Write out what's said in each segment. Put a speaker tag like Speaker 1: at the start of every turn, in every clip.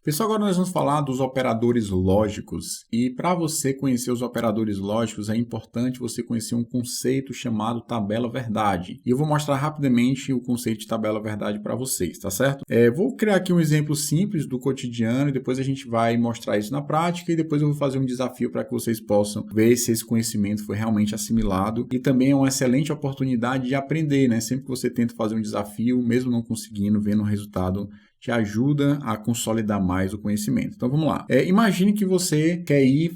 Speaker 1: Pessoal, agora nós vamos falar dos operadores lógicos. E para você conhecer os operadores lógicos, é importante você conhecer um conceito chamado tabela verdade. E eu vou mostrar rapidamente o conceito de tabela verdade para vocês, tá certo? Vou criar aqui um exemplo simples do cotidiano e depois a gente vai mostrar isso na prática e depois eu vou fazer um desafio para que vocês possam ver se esse conhecimento foi realmente assimilado. E também é uma excelente oportunidade de aprender, né? Sempre que você tenta fazer um desafio, mesmo não conseguindo, vendo o resultado, te ajuda a consolidar mais o conhecimento. Então vamos lá. Imagine que você quer ir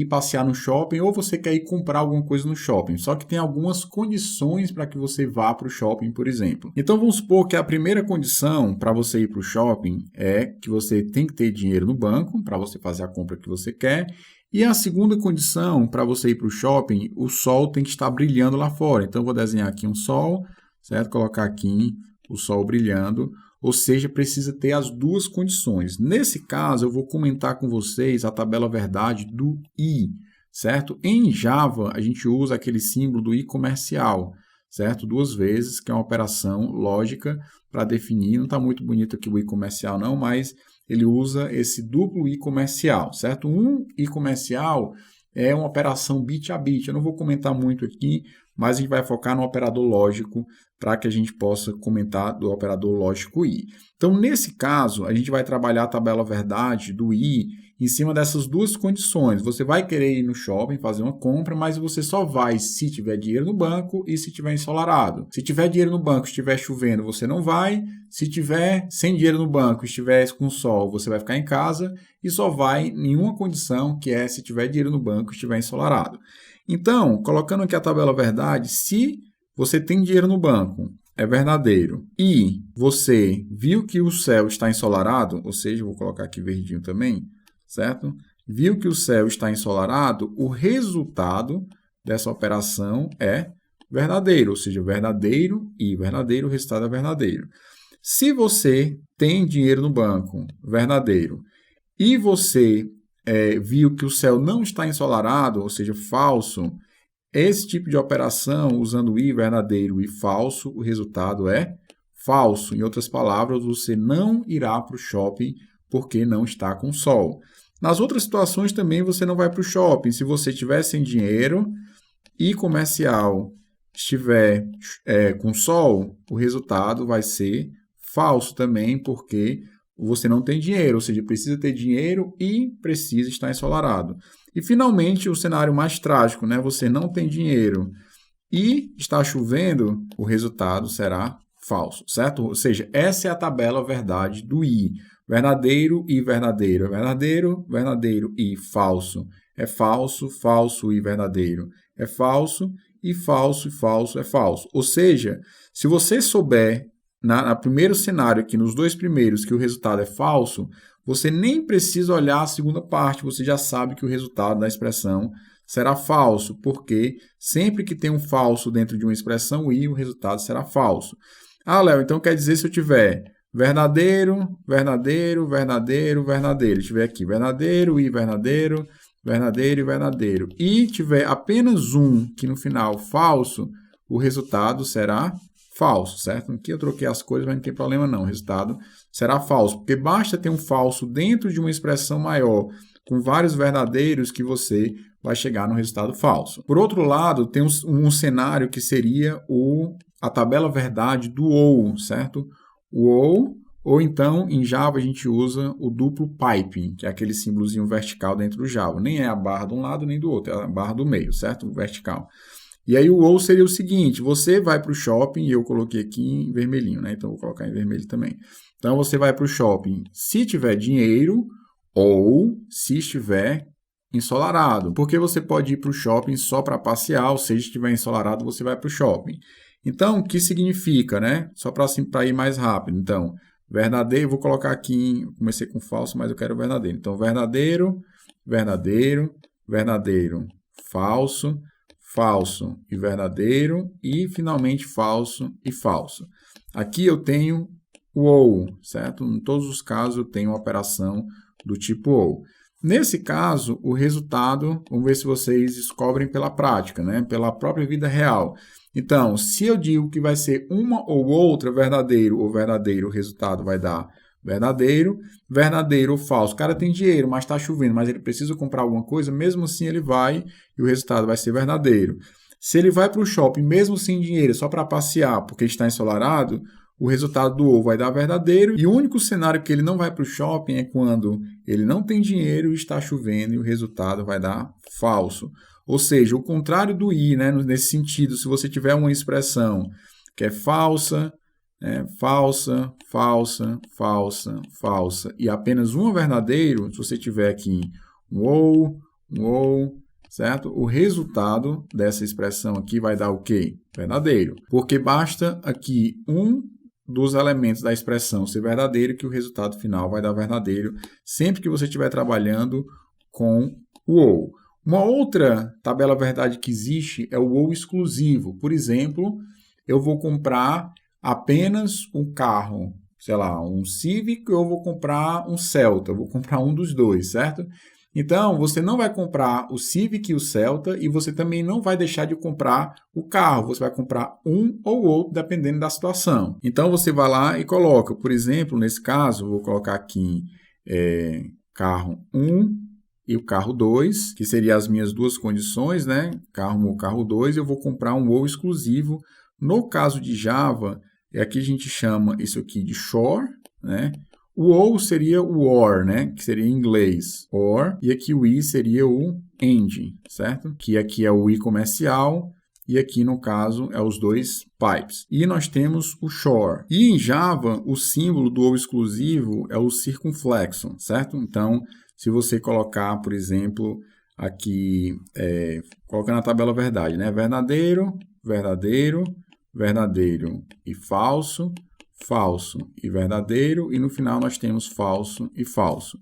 Speaker 1: passear no shopping ou você quer ir comprar alguma coisa no shopping, só que tem algumas condições para que você vá para o shopping, por exemplo. Então vamos supor que a primeira condição para você ir para o shopping é que você tem que ter dinheiro no banco para você fazer a compra que você quer. E a segunda condição para você ir para o shopping, o sol tem que estar brilhando lá fora. Então eu vou desenhar aqui um sol, certo? Colocar aqui o sol brilhando. Ou seja, precisa ter as duas condições. Nesse caso, eu vou comentar com vocês a tabela verdade do I, certo? Em Java, a gente usa aquele símbolo do I comercial, certo? Duas vezes, que é uma operação lógica para definir. Não está muito bonito aqui o I comercial não, mas ele usa esse duplo I comercial, certo? Um I comercial é uma operação bit a bit. Eu não vou comentar muito aqui, mas a gente vai focar no operador lógico para que a gente possa comentar do operador lógico I. Então, nesse caso, a gente vai trabalhar a tabela verdade do I em cima dessas duas condições. Você vai querer ir no shopping fazer uma compra, mas você só vai se tiver dinheiro no banco e se tiver ensolarado. Se tiver dinheiro no banco e estiver chovendo, você não vai. Se tiver sem dinheiro no banco e estiver com sol, você vai ficar em casa e só vai em uma condição, que é se tiver dinheiro no banco e estiver ensolarado. Então, colocando aqui a tabela verdade, se você tem dinheiro no banco, é verdadeiro, e você viu que o céu está ensolarado, ou seja, vou colocar aqui verdinho também, certo? Viu que o céu está ensolarado, o resultado dessa operação é verdadeiro, ou seja, verdadeiro e verdadeiro, o resultado é verdadeiro. Se você tem dinheiro no banco, verdadeiro, e você viu que o céu não está ensolarado, ou seja, falso, esse tipo de operação, usando I verdadeiro e falso, o resultado é falso. Em outras palavras, você não irá para o shopping porque não está com sol. Nas outras situações também você não vai para o shopping. Se você estiver sem dinheiro e comercial estiver com sol, o resultado vai ser falso também, porque você não tem dinheiro, ou seja, precisa ter dinheiro e precisa estar ensolarado. E, finalmente, o cenário mais trágico, né? Você não tem dinheiro e está chovendo, o resultado será falso, certo? Ou seja, essa é a tabela verdade do I. Verdadeiro e verdadeiro é verdadeiro, verdadeiro e falso é falso, falso e verdadeiro é falso, e falso é falso. Ou seja, se você souber no primeiro cenário aqui, nos dois primeiros, que o resultado é falso, você nem precisa olhar a segunda parte, você já sabe que o resultado da expressão será falso, porque sempre que tem um falso dentro de uma expressão I, o resultado será falso. Ah, Léo, então quer dizer se eu tiver verdadeiro, verdadeiro, verdadeiro, verdadeiro, tiver aqui verdadeiro e verdadeiro, verdadeiro e verdadeiro, e tiver apenas um que no final falso, o resultado será falso, certo? Aqui eu troquei as cores, mas não tem problema não, o resultado será falso, porque basta ter um falso dentro de uma expressão maior, com vários verdadeiros, que você vai chegar no resultado falso. Por outro lado, tem um cenário que seria a tabela verdade do OU, certo? O ou então, em Java, a gente usa o duplo piping, que é aquele símbolozinho vertical dentro do Java. Nem é a barra de um lado nem do outro, é a barra do meio, certo? Vertical. E aí o ou seria o seguinte, você vai para o shopping, e eu coloquei aqui em vermelhinho, né? Então, eu vou colocar em vermelho também. Então, você vai para o shopping se tiver dinheiro ou se estiver ensolarado. Porque você pode ir para o shopping só para passear, ou seja, se estiver ensolarado, você vai para o shopping. Então, o que significa, né? Só para ir mais rápido. Então, verdadeiro, vou colocar aqui, comecei com falso, mas eu quero verdadeiro. Então, verdadeiro, verdadeiro, verdadeiro, falso, falso e verdadeiro, e finalmente falso e falso. Aqui eu tenho o OU, certo? Em todos os casos eu tenho uma operação do tipo OU. Nesse caso, o resultado, vamos ver se vocês descobrem pela prática, né? Pela própria vida real. Então, se eu digo que vai ser uma ou outra, verdadeiro ou verdadeiro, o resultado vai dar verdadeiro, verdadeiro ou falso. O cara tem dinheiro, mas está chovendo, mas ele precisa comprar alguma coisa, mesmo assim ele vai e o resultado vai ser verdadeiro. Se ele vai para o shopping mesmo sem dinheiro, só para passear, porque está ensolarado, o resultado do ou vai dar verdadeiro. E o único cenário que ele não vai para o shopping é quando ele não tem dinheiro e está chovendo e o resultado vai dar falso. Ou seja, o contrário do i, né? Nesse sentido, se você tiver uma expressão que é falsa, falsa, falsa, falsa, falsa, e apenas uma verdadeiro, se você tiver aqui um ou, certo? O resultado dessa expressão aqui vai dar o quê? Verdadeiro. Porque basta aqui um dos elementos da expressão ser verdadeiro que o resultado final vai dar verdadeiro sempre que você estiver trabalhando com o ou. Uma outra tabela verdade que existe é o ou exclusivo. Por exemplo, eu vou comprar apenas um carro, sei lá, um Civic, ou eu vou comprar um Celta, eu vou comprar um dos dois, certo? Então, você não vai comprar o Civic e o Celta e você também não vai deixar de comprar o carro. Você vai comprar um ou outro, dependendo da situação. Então, você vai lá e coloca, por exemplo, nesse caso, eu vou colocar aqui carro 1 e o carro 2, que seriam as minhas duas condições, né? Carro 1 ou carro 2, eu vou comprar um ou exclusivo. No caso de Java, aqui a gente chama isso aqui de shore, né? O ou seria o or, né? Que seria em inglês, or, e aqui o i seria o and, certo? Que aqui é o i comercial e aqui, no caso, é os dois pipes. E nós temos o shore. E em Java, o símbolo do ou exclusivo é o circunflexo, certo? Então, se você colocar, por exemplo, aqui, colocando na tabela verdade, né? Verdadeiro, verdadeiro, verdadeiro e falso, falso e verdadeiro, e no final nós temos falso e falso.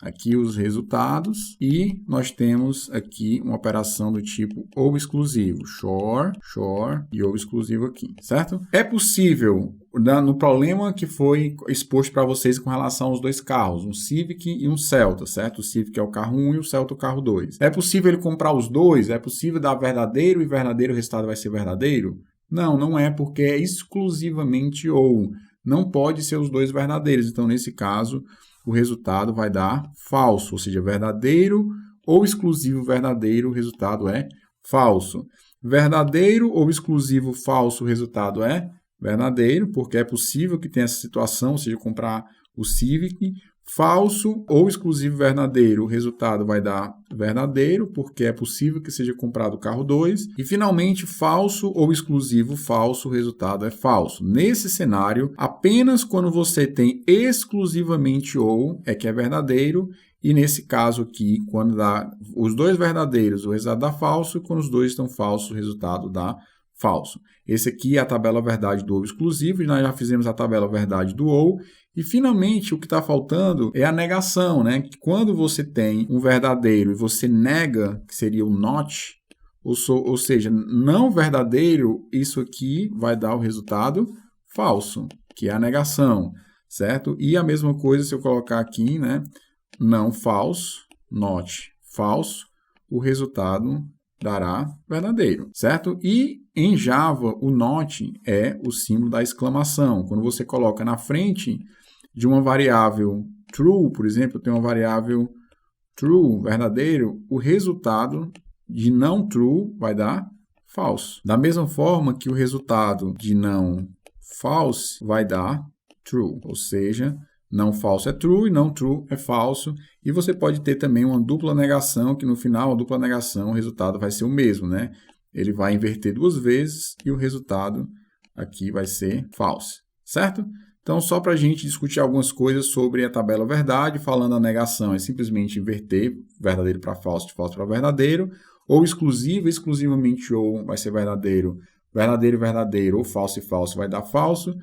Speaker 1: Aqui os resultados, e nós temos aqui uma operação do tipo ou exclusivo, shore, shore e ou exclusivo aqui, certo? É possível, no problema que foi exposto para vocês com relação aos dois carros, um Civic e um Celta, certo? O Civic é o carro 1 e o Celta o carro 2. É possível ele comprar os dois? É possível dar verdadeiro e verdadeiro, o resultado vai ser verdadeiro? Não, não é, porque é exclusivamente ou. Não pode ser os dois verdadeiros. Então, nesse caso, o resultado vai dar falso, ou seja, verdadeiro ou exclusivo verdadeiro, o resultado é falso. Verdadeiro ou exclusivo falso, o resultado é verdadeiro, porque é possível que tenha essa situação, ou seja, comprar o Civic. Falso ou exclusivo verdadeiro, o resultado vai dar verdadeiro, porque é possível que seja comprado o carro 2. E, finalmente, falso ou exclusivo falso, o resultado é falso. Nesse cenário, apenas quando você tem exclusivamente ou é que é verdadeiro, e nesse caso aqui, quando dá os dois verdadeiros, o resultado dá falso, e quando os dois estão falsos, o resultado dá falso. Esse aqui é a tabela verdade do ou exclusivo, e nós já fizemos a tabela verdade do ou. E, finalmente, o que está faltando é a negação, né? Que quando você tem um verdadeiro e você nega, que seria o not, ou seja, não verdadeiro, isso aqui vai dar o resultado falso, que é a negação, certo? E a mesma coisa se eu colocar aqui, né? Não falso, not falso, o resultado dará verdadeiro, certo? E em Java, o not é o símbolo da exclamação. Quando você coloca na frente de uma variável true, por exemplo, eu tenho uma variável true, verdadeiro, o resultado de não true vai dar falso. Da mesma forma que o resultado de não false vai dar true, ou seja, não falso é true e não true é falso. E você pode ter também uma dupla negação, que no final, a dupla negação, o resultado vai ser o mesmo, né? Ele vai inverter duas vezes e o resultado aqui vai ser falso, certo? Então, só para a gente discutir algumas coisas sobre a tabela verdade, falando a negação é simplesmente inverter verdadeiro para falso, de falso para verdadeiro, ou exclusivo, exclusivamente ou vai ser verdadeiro, verdadeiro, verdadeiro, ou falso e falso vai dar falso,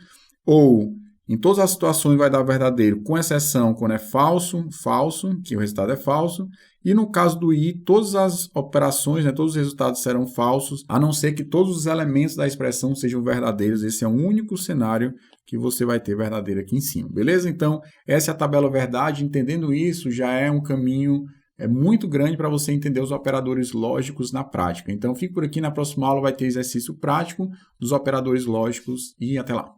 Speaker 1: ou em todas as situações vai dar verdadeiro, com exceção quando é falso, falso, que o resultado é falso. E no caso do i, todas as operações, né, todos os resultados serão falsos, a não ser que todos os elementos da expressão sejam verdadeiros. Esse é o único cenário que você vai ter verdadeiro aqui em cima. Beleza? Então, essa é a tabela verdade. Entendendo isso, já é um caminho muito grande para você entender os operadores lógicos na prática. Então, fique por aqui. Na próxima aula vai ter exercício prático dos operadores lógicos e até lá.